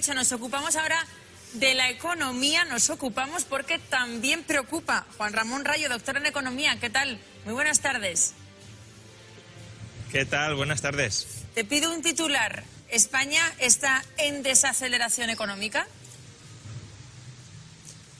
hecho. Nos ocupamos ahora de la economía, nos ocupamos porque también preocupa. Juan Ramón Rayo, doctor en economía, ¿qué tal? Muy buenas tardes. ¿Qué tal? Buenas tardes. Te pido un titular. ¿España está en desaceleración económica?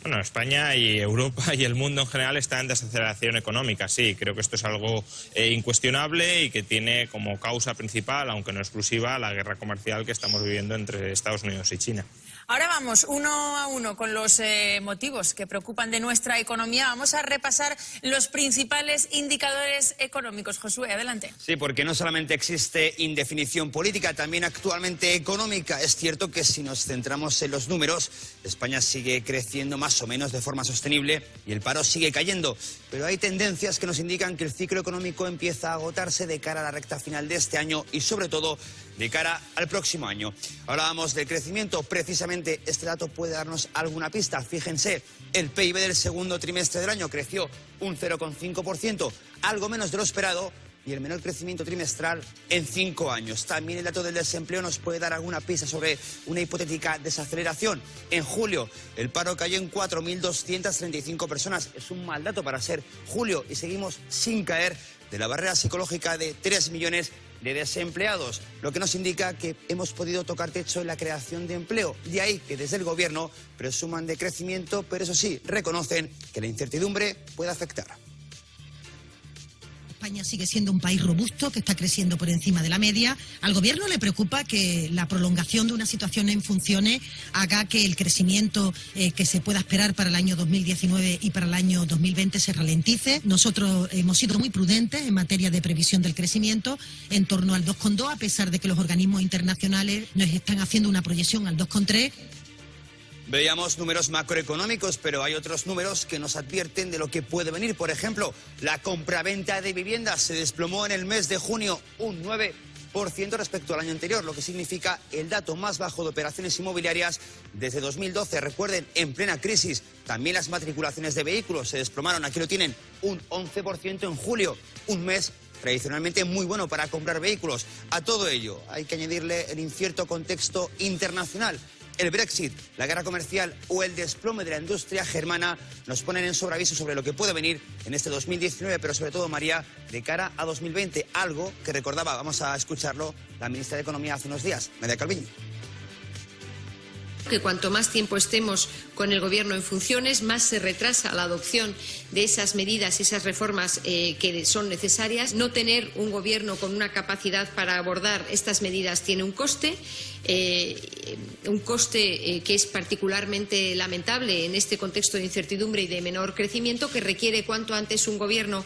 Bueno, España y Europa y el mundo en general están en desaceleración económica, sí. Creo que esto es algo incuestionable y que tiene como causa principal, aunque no exclusiva, la guerra comercial que estamos viviendo entre Estados Unidos y China. Ahora vamos uno a uno con los motivos que preocupan de nuestra economía. Vamos a repasar los principales indicadores económicos. Josué, adelante. Sí, porque no solamente existe indefinición política, también actualmente económica. Es cierto que si nos centramos en los números, España sigue creciendo más o menos de forma sostenible y el paro sigue cayendo. Pero hay tendencias que nos indican que el ciclo económico empieza a agotarse de cara a la recta final de este año y sobre todo de cara al próximo año. Hablábamos del crecimiento, precisamente este dato puede darnos alguna pista. Fíjense, el PIB del segundo trimestre del año creció un 0,5%, algo menos de lo esperado, y el menor crecimiento trimestral en 5 años. También el dato del desempleo nos puede dar alguna pista sobre una hipotética desaceleración. En julio, el paro cayó en 4.235 personas. Es un mal dato para ser julio y seguimos sin caer de la barrera psicológica de 3 millones de desempleados, lo que nos indica que hemos podido tocar techo en la creación de empleo. De ahí que desde el gobierno presuman de crecimiento, pero eso sí, reconocen que la incertidumbre puede afectar. España sigue siendo un país robusto que está creciendo por encima de la media. Al gobierno le preocupa que la prolongación de una situación en funciones haga que el crecimiento que se pueda esperar para el año 2019 y para el año 2020 se ralentice. Nosotros hemos sido muy prudentes en materia de previsión del crecimiento, en torno al 2,2, a pesar de que los organismos internacionales nos están haciendo una proyección al 2,3. Veíamos números macroeconómicos, pero hay otros números que nos advierten de lo que puede venir. Por ejemplo, la compraventa de viviendas se desplomó en el mes de junio un 9% respecto al año anterior, lo que significa el dato más bajo de operaciones inmobiliarias desde 2012. Recuerden, en plena crisis, también las matriculaciones de vehículos se desplomaron. Aquí lo tienen, un 11% en julio, un mes tradicionalmente muy bueno para comprar vehículos. A todo ello hay que añadirle el incierto contexto internacional. El Brexit, la guerra comercial o el desplome de la industria germana nos ponen en sobreaviso sobre lo que puede venir en este 2019, pero sobre todo, María, de cara a 2020, algo que recordaba, vamos a escucharlo, la ministra de Economía hace unos días, Nadia Calviño. Que cuanto más tiempo estemos con el Gobierno en funciones, más se retrasa la adopción de esas medidas y esas reformas que son necesarias. No tener un Gobierno con una capacidad para abordar estas medidas tiene un coste que es particularmente lamentable en este contexto de incertidumbre y de menor crecimiento, que requiere cuanto antes un Gobierno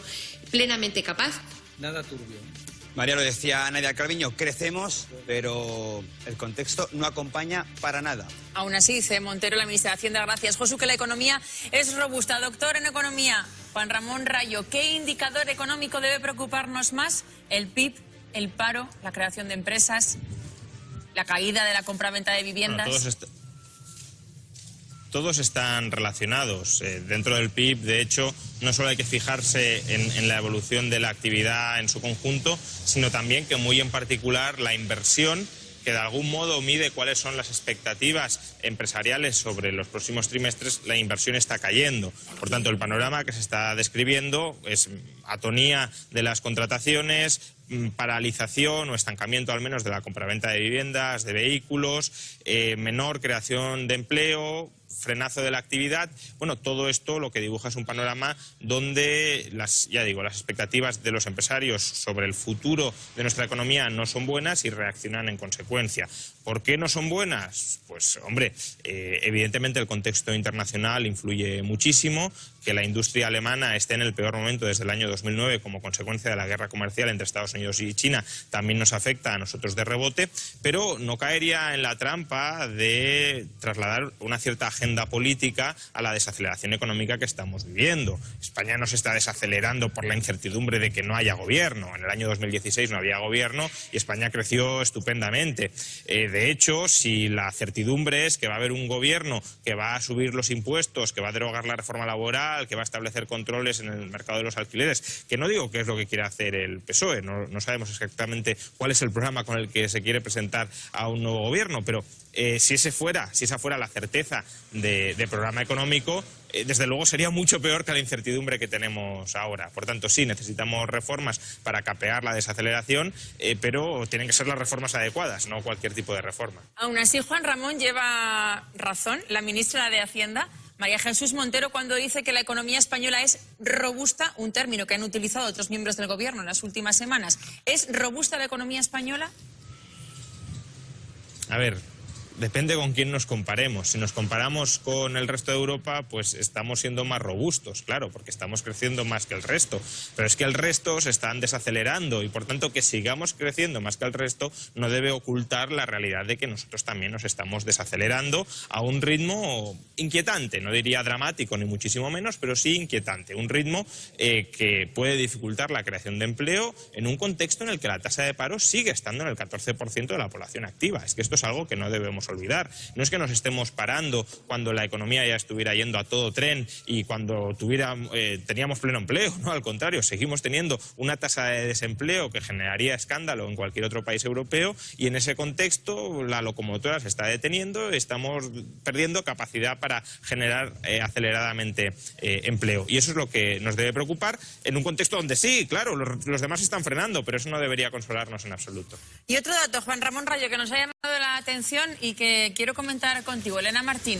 plenamente capaz. Nada turbio. María, lo decía Nadia Calviño, crecemos, pero el contexto no acompaña para nada. Aún así, dice Montero, la ministra de Hacienda, gracias, Josu, que la economía es robusta. Doctor en economía, Juan Ramón Rayo, ¿qué indicador económico debe preocuparnos más? ¿El PIB, el paro, la creación de empresas, la caída de la compraventa de viviendas? Bueno, todos están relacionados. Dentro del PIB, de hecho, no solo hay que fijarse en la evolución de la actividad en su conjunto, sino también que muy en particular la inversión, que de algún modo mide cuáles son las expectativas empresariales sobre los próximos trimestres, la inversión está cayendo. Por tanto, el panorama que se está describiendo es atonía de las contrataciones, paralización o estancamiento al menos de la compraventa de viviendas, de vehículos, menor creación de empleo, frenazo de la actividad. Bueno, todo esto lo que dibuja es un panorama donde las expectativas de los empresarios sobre el futuro de nuestra economía no son buenas y reaccionan en consecuencia. ¿Por qué no son buenas? Pues, hombre, evidentemente el contexto internacional influye muchísimo. Que la industria alemana esté en el peor momento desde el año 2009 como consecuencia de la guerra comercial entre Estados Unidos y China también nos afecta a nosotros de rebote, pero no caería en la trampa de trasladar una cierta agenda política a la desaceleración económica que estamos viviendo. España no se está desacelerando por la incertidumbre de que no haya gobierno. En el año 2016 no había gobierno y España creció estupendamente. De hecho, si la certidumbre es que va a haber un gobierno que va a subir los impuestos, que va a derogar la reforma laboral, que va a establecer controles en el mercado de los alquileres, que no digo que es lo que quiere hacer el PSOE, no sabemos exactamente cuál es el programa con el que se quiere presentar a un nuevo gobierno, pero Si esa fuera la certeza de programa económico, desde luego sería mucho peor que la incertidumbre que tenemos ahora. Por tanto, sí, necesitamos reformas para capear la desaceleración, pero tienen que ser las reformas adecuadas, no cualquier tipo de reforma. Aún así, Juan Ramón lleva razón la ministra de Hacienda, María Jesús Montero, cuando dice que la economía española es robusta, un término que han utilizado otros miembros del Gobierno en las últimas semanas. ¿Es robusta la economía española? A ver, depende con quién nos comparemos. Si nos comparamos con el resto de Europa, pues estamos siendo más robustos, claro, porque estamos creciendo más que el resto. Pero es que el resto se están desacelerando y, por tanto, que sigamos creciendo más que el resto no debe ocultar la realidad de que nosotros también nos estamos desacelerando a un ritmo inquietante. No diría dramático, ni muchísimo menos, pero sí inquietante. Un ritmo que puede dificultar la creación de empleo en un contexto en el que la tasa de paro sigue estando en el 14% de la población activa. Es que esto es algo que no debemos olvidar. No es que nos estemos parando cuando la economía ya estuviera yendo a todo tren y cuando teníamos pleno empleo, ¿no? Al contrario, seguimos teniendo una tasa de desempleo que generaría escándalo en cualquier otro país europeo, y en ese contexto la locomotora se está deteniendo, estamos perdiendo capacidad para generar aceleradamente empleo. Y eso es lo que nos debe preocupar en un contexto donde sí, claro, los demás están frenando, pero eso no debería consolarnos en absoluto. Y otro dato, Juan Ramón Rayo, que nos ha llamado la atención y que quiero comentar contigo, Elena Martín,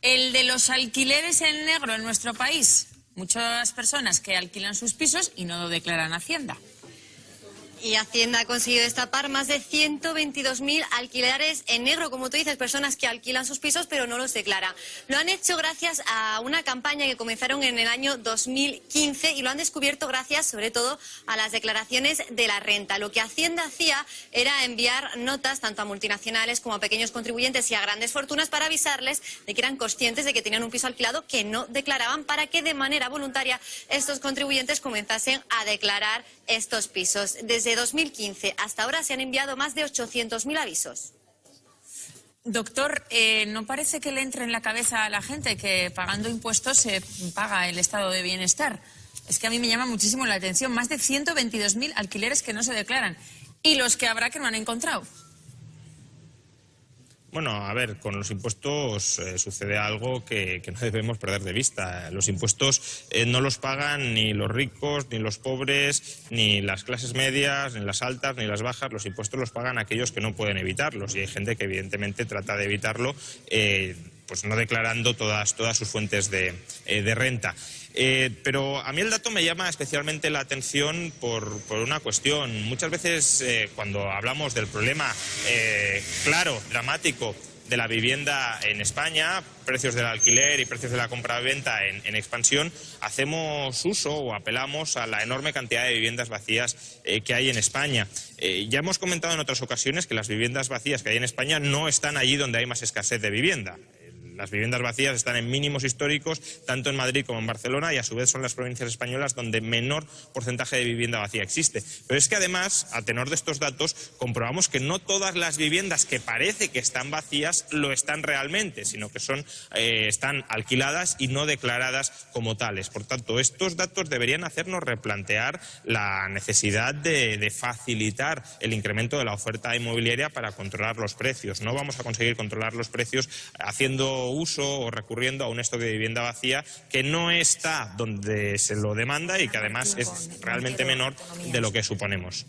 el de los alquileres en negro en nuestro país. Muchas personas que alquilan sus pisos y no lo declaran a Hacienda. Y Hacienda ha conseguido destapar más de 122.000 alquileres en negro, como tú dices, personas que alquilan sus pisos pero no los declaran. Lo han hecho gracias a una campaña que comenzaron en el año 2015 y lo han descubierto gracias, sobre todo, a las declaraciones de la renta. Lo que Hacienda hacía era enviar notas tanto a multinacionales como a pequeños contribuyentes y a grandes fortunas para avisarles de que eran conscientes de que tenían un piso alquilado que no declaraban, para que de manera voluntaria estos contribuyentes comenzasen a declarar estos pisos. Desde 2015 hasta ahora se han enviado más de 800.000 avisos. Doctor, ¿no parece que le entre en la cabeza a la gente que pagando impuestos se paga el estado de bienestar? Es que a mí me llama muchísimo la atención. Más de 122.000 alquileres que no se declaran. Y los que habrá que no han encontrado. Bueno, a ver, con los impuestos sucede algo que no debemos perder de vista. Los impuestos no los pagan ni los ricos, ni los pobres, ni las clases medias, ni las altas, ni las bajas. Los impuestos los pagan aquellos que no pueden evitarlos. Y hay gente que evidentemente trata de evitarlo, pues no declarando todas sus fuentes de renta. Pero a mí el dato me llama especialmente la atención por una cuestión. Muchas veces cuando hablamos del problema claro, dramático de la vivienda en España, precios del alquiler y precios de la compra-venta en expansión, hacemos uso o apelamos a la enorme cantidad de viviendas vacías que hay en España. Ya hemos comentado en otras ocasiones que las viviendas vacías que hay en España no están allí donde hay más escasez de vivienda. Las viviendas vacías están en mínimos históricos, tanto en Madrid como en Barcelona, y a su vez son las provincias españolas donde menor porcentaje de vivienda vacía existe. Pero es que además, a tenor de estos datos, comprobamos que no todas las viviendas que parece que están vacías lo están realmente, sino que están alquiladas y no declaradas como tales. Por tanto, estos datos deberían hacernos replantear la necesidad de facilitar el incremento de la oferta inmobiliaria para controlar los precios. No vamos a conseguir controlar los precios haciendo uso o recurriendo a un stock de vivienda vacía que no está donde se lo demanda y que además es realmente menor de lo que suponemos.